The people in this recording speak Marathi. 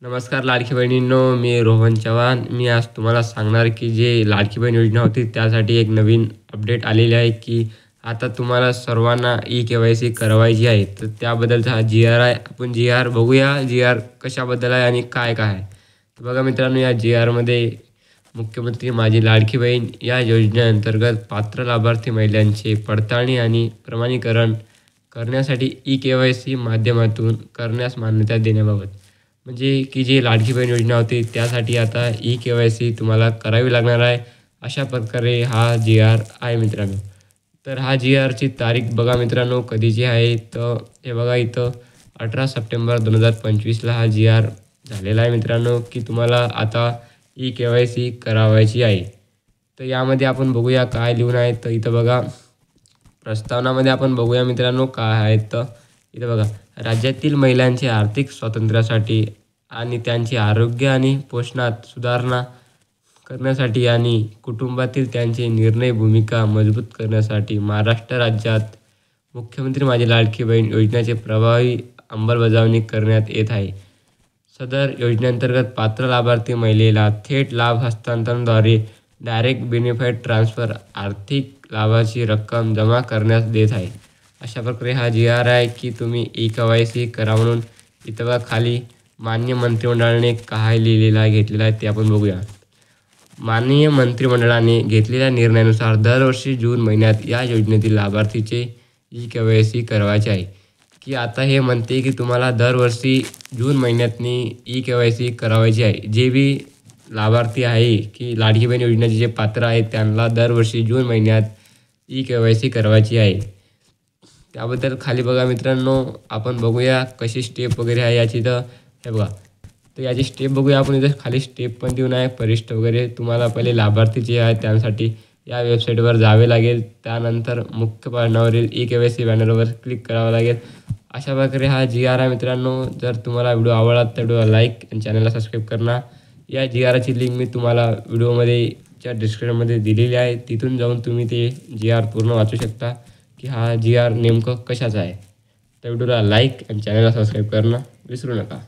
नमस्कार लाडकी बहिणींनो, मी रोहन चव्हाण. मी आज तुम्हाला सांगणार की जे लाडकी बहीण योजना होती त्यासाठी एक नवीन अपडेट आलेली आहे की आता तुम्हाला सर्वांना ई-के-वाय-सी करवायची आहे. तर त्याबद्दलचा हा जी-आर आहे. आपण जी-आर बघूया. जी-आर कशाबद्दल आहे आणि काय काय आहे. तर बघा मित्रांनो, या जी-आरमध्ये मुख्यमंत्री माझी लाडकी बहीण या योजनेअंतर्गत पात्र लाभार्थी महिलांची पडताळणी आणि प्रमाणीकरण करण्यासाठी ई-के-वाय-सी माध्यमातून करण्यास मान्यता देण्याबाबत. म्हणजे की जी लाडकी बहीण योजना होती त्यासाठी आता ई-के-वाय-सी तुम्हाला करावी लागणार आहे. अशा प्रकारे हा जी-आर आहे मित्रांनो. तर हा जी-आरची तारीख बघा मित्रांनो कधीची आहे. तर हे बघा इथं 18 सप्टेंबर 2025ला हा जी-आर झालेला आहे मित्रांनो की तुम्हाला आता ई-के-वाय-सी करावायची आहे. तर यामध्ये आपण बघूया काय लिहून आहे. तर इथं बघा प्रस्तावनामध्ये आपण बघूया मित्रांनो काय आहे. तर इथं बघा, राज्यातील महिलांच्या आर्थिक स्वातंत्र्यासाठी आणि त्यांचे आरोग्य आणि पोषणात सुधारणा करण्यासाठी आणि कुटुंबातील त्यांचे निर्णय भूमिका मजबूत करण्यासाठी महाराष्ट्र राज्यात मुख्यमंत्री माझी लाडकी बहीण योजनेचे प्रभावी अंमलबजावणी करण्यात येत आहे. सदर योजनेअंतर्गत पात्र लाभार्थी महिलेला थेट लाभ हस्तांतरणाद्वारे डायरेक्ट बेनिफिट ट्रान्सफर आर्थिक लाभाची रक्कम जमा करण्यास देत आहे. अशा प्रकारे हा जी-आर आहे की तुम्ही ई-के-वाय-सी करा म्हणून. इथं बघा खाली माननीय मंत्रिमंडळाने काय लिहिलेलं आहे घेतलेलं आहे ते आपण बघूया. माननीय मंत्रिमंडळाने घेतलेल्या निर्णयानुसार दरवर्षी जून महिन्यात या योजनेतील लाभार्थीचे ई-के-वाय-सी करवायचे आहे. की आता हे म्हणते की तुम्हाला दरवर्षी जून महिन्यातनी ई-के-वाय-सी करावायची आहे. जे बी लाभार्थी आहे की लाडकी बहीण योजनेचे जे पात्र आहेत त्यांना दरवर्षी जून महिन्यात ई-के-वाय-सी करावायची आहे. त्याबद्दल खाली बघा मित्रांनो आपण बघूया कशी स्टेप वगैरे आहे याची. तर हे बघा, तर याची स्टेप बघूया आपण. इथं खाली स्टेप पण देऊन आहे परिष्ठ वगैरे. तुम्हाला पहिले लाभार्थी जे आहे त्यांसाठी या वेबसाईटवर जावे लागेल. त्यानंतर मुख्य पानावरील ई-के-वाय-सी बॅनरवर क्लिक करावं लागेल. अशा प्रकारे हा जी-आर आहे मित्रांनो. जर तुम्हाला व्हिडिओ आवडला तर व्हिडिओला लाईक आणि चॅनलला सबस्क्राईब करा. या जी-आरची लिंक मी तुम्हाला व्हिडिओमध्ये च्या डिस्क्रिप्शनमध्ये दिलेली आहे. तिथून जाऊन तुम्ही ते जी-आर पूर्ण वाचू शकता की हा जी-आर नेमकं कशाचा आहे. तर व्हिडिओला लाईक आणि चॅनलला सबस्क्राईब करणं विसरू नका.